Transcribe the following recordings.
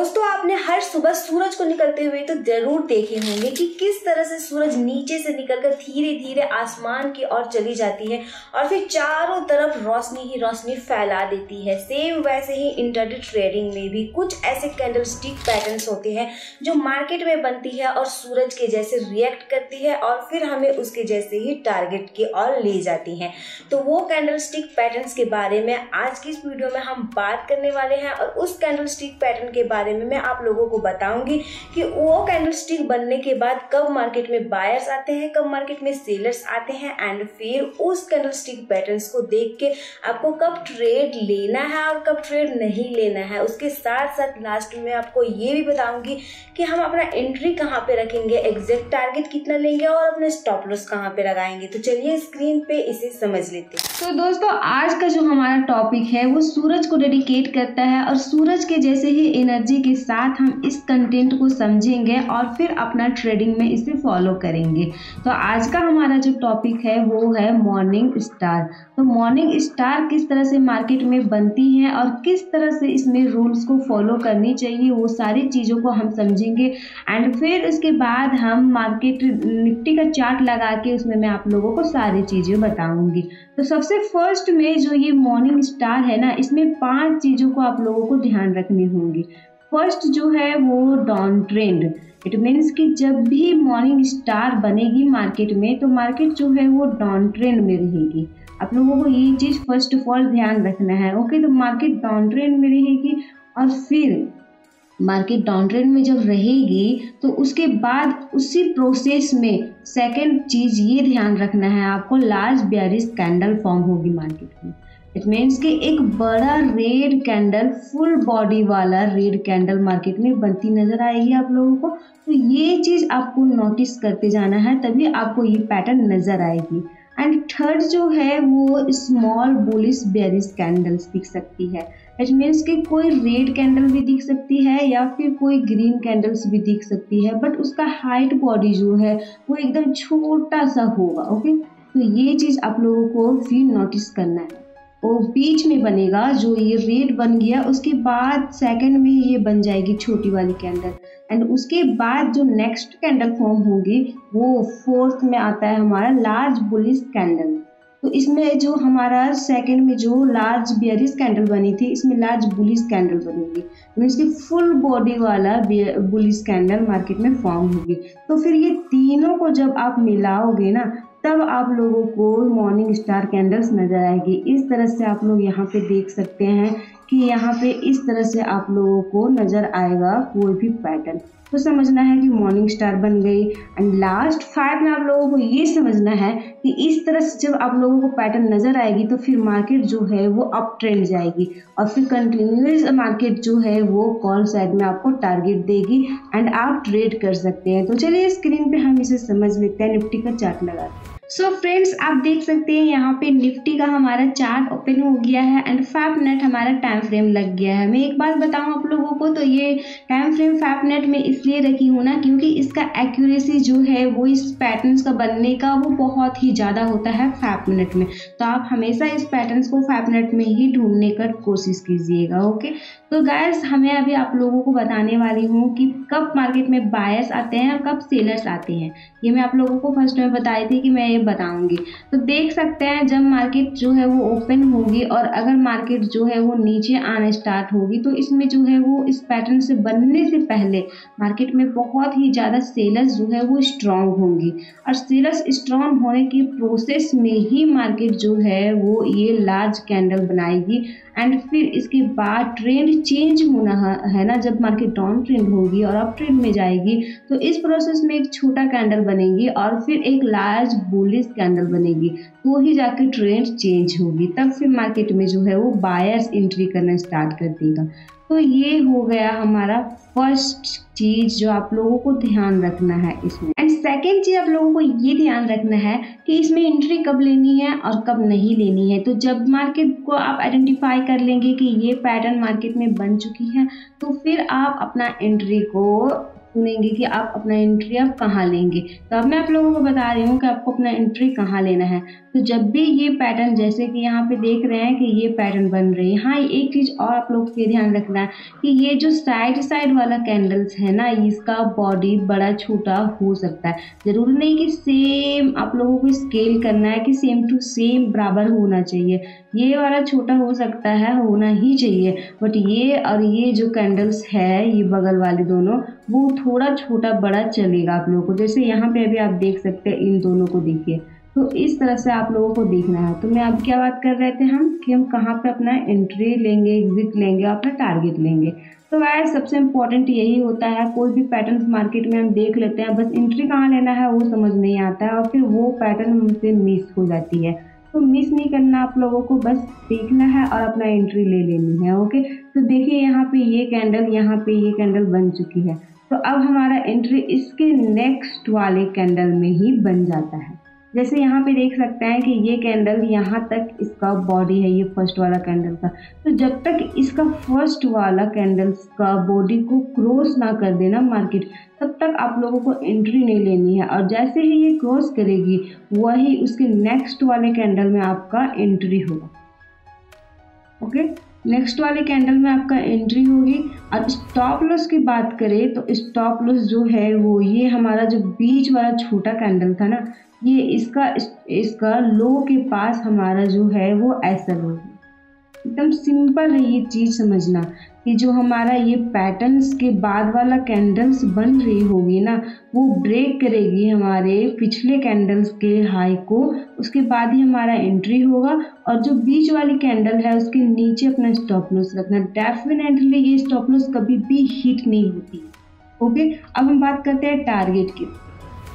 दोस्तों आपने हर सुबह सूरज को निकलते हुए तो जरूर देखे होंगे कि किस तरह से सूरज नीचे से निकलकर धीरे धीरे आसमान की ओर चली जाती है और फिर चारों तरफ रोशनी ही रोशनी फैला देती है। सेम वैसे ही इंट्राडे ट्रेडिंग में भी कुछ ऐसे कैंडलस्टिक पैटर्न्स होते हैं जो मार्केट में बनती है और सूरज के जैसे रिएक्ट करती है और फिर हमें उसके जैसे ही टारगेट की ओर ले जाती हैं। तो वो कैंडलस्टिक पैटर्न्स के बारे में आज की इस वीडियो में हम बात करने वाले हैं और उस कैंडलस्टिक पैटर्न के बारे में मैं आप लोगों को बताऊंगी कि वो कैंडलस्टिक बनने के बाद कब मार्केट में बायर्स आते हैं, कब मार्केट में सेलर्स आते हैं एंड फिर उस कैंडलस्टिक पैटर्न्स को देख के आपको कब ट्रेड लेना है और कब ट्रेड नहीं लेना है। उसके साथ साथ लास्ट में आपको ये भी बताऊंगी कि हम अपना एंट्री कहाँ पे रखेंगे, एग्जैक्ट टारगेट कितना लेंगे और अपने स्टॉप लॉस कहाँ पे लगाएंगे। तो चलिए स्क्रीन पे इसे समझ लेते हैं। तो दोस्तों आज का जो हमारा टॉपिक है वो सूरज को डेडिकेट करता है और सूरज के जैसे ही एनर्जी के साथ हम इस कंटेंट को समझेंगे और फिर अपना ट्रेडिंग में इसे फॉलो करेंगे। तो आज का हमारा जो टॉपिक है वो है मॉर्निंग स्टार। तो मॉर्निंग स्टार किस तरह से मार्केट में बनती है और किस तरह से इसमें रूल्स को फॉलो करनी चाहिए वो सारी चीज़ों को हम समझेंगे एंड फिर उसके बाद हम मार्केट निफ्टी का चार्ट लगा के उसमें मैं आप लोगों को सारी चीज़ें बताऊंगी। तो सबसे फर्स्ट में जो ये मॉर्निंग स्टार है ना, इसमें 5 चीज़ों को आप लोगों को ध्यान रखनी होंगी। फर्स्ट जो है वो डाउन ट्रेंड। इट मीन्स कि जब भी मॉर्निंग स्टार बनेगी मार्केट में तो मार्केट जो है वो डाउन ट्रेंड में रहेगी। आप लोगों को ये चीज़ फर्स्ट ऑफ ऑल ध्यान रखना है। ओके, तो मार्केट डाउन ट्रेंड में रहेगी और फिर मार्केट डाउन ट्रेंड में जब रहेगी तो उसके बाद उसी प्रोसेस में सेकंड चीज़ ये ध्यान रखना है आपको, लार्ज बेयरिश कैंडल फॉर्म होगी मार्केट में। इट मीन्स कि एक बड़ा रेड कैंडल, फुल बॉडी वाला रेड कैंडल मार्केट में बनती नजर आएगी आप लोगों को। तो ये चीज़ आपको नोटिस करते जाना है, तभी आपको ये पैटर्न नजर आएगी। एंड थर्ड जो है वो स्मॉल बुलिश बेयरिश कैंडल्स दिख सकती है। इट मीन्स कि कोई रेड कैंडल भी दिख सकती है या फिर कोई ग्रीन कैंडल्स भी दिख सकती है, बट उसका हाइट बॉडी जो है वो एकदम छोटा सा होगा। ओके, तो ये चीज़ आप लोगों को फिर नोटिस करना है। वो बीच में बनेगा, जो ये रेड बन गया उसके बाद सेकंड में ये बन जाएगी छोटी वाली कैंडल एंड उसके बाद जो नेक्स्ट कैंडल फॉर्म होगी वो फोर्थ में आता है हमारा लार्ज बुलिश कैंडल। तो इसमें जो हमारा सेकंड में जो लार्ज बेयरिश कैंडल बनी थी, इसमें लार्ज बुलिश कैंडल बनेगी, मीन्स कि फुल बॉडी वाला बुलिश कैंडल मार्केट में फॉर्म होगी। तो फिर ये तीनों को जब आप मिलाओगे ना तब आप लोगों को मॉर्निंग स्टार कैंडल्स नजर आएगी। इस तरह से आप लोग यहाँ पे देख सकते हैं कि यहाँ पे इस तरह से आप लोगों को नजर आएगा कोई भी पैटर्न। तो समझना है कि मॉर्निंग स्टार बन गई एंड लास्ट 5 में आप लोगों को ये समझना है कि इस तरह से जब आप लोगों को पैटर्न नजर आएगी तो फिर मार्केट जो है वो अप ट्रेंड जाएगी और फिर कंटिन्यूस मार्केट जो है वो कॉल साइड में आपको टारगेट देगी एंड आप ट्रेड कर सकते हैं। तो चलिए स्क्रीन पे हम इसे समझ लेते हैं, निफ्टी का चार्ट लगाते हैं। सो फ्रेंड्स आप देख सकते हैं यहाँ पे निफ्टी का हमारा चार्ट ओपन हो गया है एंड 5 मिनट हमारा टाइम फ्रेम लग गया है। मैं एक बात बताऊँ आप लोगों को, तो ये टाइम फ्रेम 5 मिनट में इसलिए रखी हूँ ना क्योंकि इसका एक्यूरेसी जो है वो इस पैटर्न्स का बनने का वो बहुत ही ज़्यादा होता है 5 मिनट में। तो आप हमेशा इस पैटर्न्स को 5 मिनट में ही ढूंढने का कोशिश कीजिएगा। ओके, तो गाइस हमें अभी आप लोगों को बताने वाली हूँ कि कब मार्केट में बायर्स आते हैं और कब सेलर्स आते हैं। ये मैं आप लोगों को फर्स्ट में बताई थी कि मैं बताऊंगी। तो देख सकते हैं जब मार्केट जो है वो ओपन होगी और अगर मार्केट जो है वो नीचे आना स्टार्ट होगी तो इसमें जो है वो इस पैटर्न से बनने से पहले मार्केट में बहुत ही ज़्यादा सेलर्स जो है वो स्ट्रांग होंगी और सेलर्स स्ट्रांग होने की प्रोसेस में ही मार्केट जो है वो ये लार्ज कैंडल बनाएगी एंड फिर इसके बाद ट्रेंड चेंज होना है ना। जब मार्केट डाउन ट्रेंड होगी और अप ट्रेंड में जाएगी तो इस प्रोसेस में एक छोटा कैंडल बनेगी और फिर एक लार्ज बुलिश कैंडल बनेगी, तो ही जाकर ट्रेंड चेंज होगी, तब फिर मार्केट में जो है वो बायर्स एंट्री करना स्टार्ट कर देगा। तो ये हो गया हमारा फर्स्ट चीज जो आप लोगों को ध्यान रखना है इसमें। एंड सेकेंड चीज आप लोगों को ये ध्यान रखना है कि इसमें एंट्री कब लेनी है और कब नहीं लेनी है। तो जब मार्केट को आप आइडेंटिफाई कर लेंगे कि ये पैटर्न मार्केट में बन चुकी है तो फिर आप अपना एंट्री को सुनेंगे कि आप अपना एंट्री आप कहाँ लेंगे। तो अब मैं आप लोगों को बता रही हूँ कि आपको अपना एंट्री कहाँ लेना है। तो जब भी ये पैटर्न, जैसे कि यहाँ पे देख रहे हैं कि ये पैटर्न बन रही है, हाँ एक चीज़ और आप लोग को ध्यान रखना है कि ये जो साइड वाला कैंडल्स है ना, इसका बॉडी बड़ा छोटा हो सकता है। जरूरी नहीं कि सेम आप लोगों को स्केल करना है कि सेम टू सेम बराबर होना चाहिए। ये वाला छोटा हो सकता है, होना ही चाहिए, बट ये और ये जो कैंडल्स है, ये बगल वाले दोनों, वो थोड़ा छोटा बड़ा चलेगा आप लोगों को। जैसे यहाँ पे अभी आप देख सकते हैं, इन दोनों को देखिए, तो इस तरह से आप लोगों को देखना है। तो मैं अब क्या बात कर रहे थे हम कि हम कहाँ पे अपना एंट्री लेंगे, एग्जिट लेंगे, अपना टारगेट लेंगे। तो गाइस सबसे इम्पोर्टेंट यही होता है, कोई भी पैटर्न मार्केट में हम देख लेते हैं, बस एंट्री कहाँ लेना है वो समझ नहीं आता है और फिर वो पैटर्न हमसे मिस हो जाती है। तो मिस नहीं करना आप लोगों को, बस देखना है और अपना एंट्री ले लेनी है। ओके, तो देखिए यहाँ पे ये कैंडल, यहाँ पे ये कैंडल बन चुकी है। तो अब हमारा एंट्री इसके नेक्स्ट वाले कैंडल में ही बन जाता है। जैसे यहाँ पे देख सकते हैं कि ये कैंडल यहाँ तक इसका बॉडी है, ये फर्स्ट वाला कैंडल का। तो जब तक इसका फर्स्ट वाला कैंडल्स का बॉडी को क्रॉस ना कर देना मार्केट, तब तक आप लोगों को एंट्री नहीं लेनी है। और जैसे ही ये क्रॉस करेगी, वही उसके नेक्स्ट वाले कैंडल में आपका एंट्री होगा। ओके, नेक्स्ट वाले कैंडल में आपका एंट्री होगी। और स्टॉप लॉस की बात करें तो स्टॉप लॉस जो है वो ये हमारा जो बीच वाला छोटा कैंडल था ना, ये इसका लो के पास हमारा जो है वो ऐसा लो है। एकदम सिंपल है ये चीज़ समझना कि जो हमारा ये पैटर्न्स के बाद वाला कैंडल्स बन रही होगी ना, वो ब्रेक करेगी हमारे पिछले कैंडल्स के हाई को, उसके बाद ही हमारा एंट्री होगा। और जो बीच वाली कैंडल है उसके नीचे अपना स्टॉप लॉस रखना। डेफिनेटली ये स्टॉप लॉस कभी भी हिट नहीं होती। ओके, अब हम बात करते हैं टारगेट की।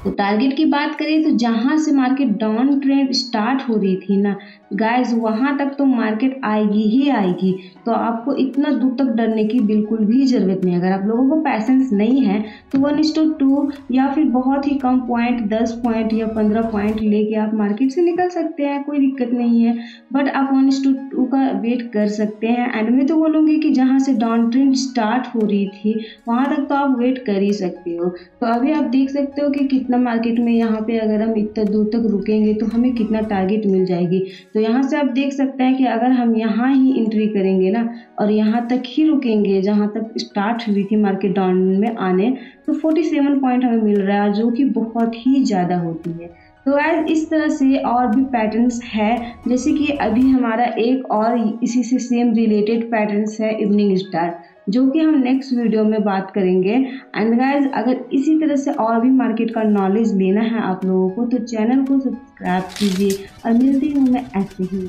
तो टारगेट की बात करें तो जहाँ से मार्केट डाउन ट्रेंड स्टार्ट हो रही थी ना गाइस, वहाँ तक तो मार्केट आएगी ही आएगी। तो आपको इतना दूर तक डरने की बिल्कुल भी ज़रूरत नहीं। अगर आप लोगों को पैसेंस नहीं है तो 1:2 या फिर बहुत ही कम पॉइंट, 10 पॉइंट या 15 पॉइंट लेके आप मार्केट से निकल सकते हैं, कोई दिक्कत नहीं है। बट आप 1:2 का वेट कर सकते हैं। एंड मैं तो बोलूँगी कि जहाँ से डाउन ट्रेंड स्टार्ट हो रही थी वहाँ तक तो आप वेट कर ही सकते हो। तो अभी आप देख सकते हो कि कितना मार्केट में यहाँ पे अगर हम इतना दूर तक रुकेंगे तो हमें कितना टारगेट मिल जाएगी। तो यहाँ से आप देख सकते हैं कि अगर हम यहाँ ही एंट्री करेंगे ना और यहाँ तक ही रुकेंगे जहाँ तक स्टार्ट हुई थी मार्केट डाउन में आने, तो 47 पॉइंट हमें मिल रहा है, जो कि बहुत ही ज़्यादा होती है। तो गाइस इस तरह से और भी पैटर्न्स है, जैसे कि अभी हमारा एक और इसी से सेम रिलेटेड पैटर्न्स है इवनिंग स्टार, जो कि हम नेक्स्ट वीडियो में बात करेंगे। एंड गाइस अगर इसी तरह से और भी मार्केट का नॉलेज लेना है आप लोगों को तो चैनल को सब्सक्राइब कीजिए और मिलती हूँ मैं ऐसे ही।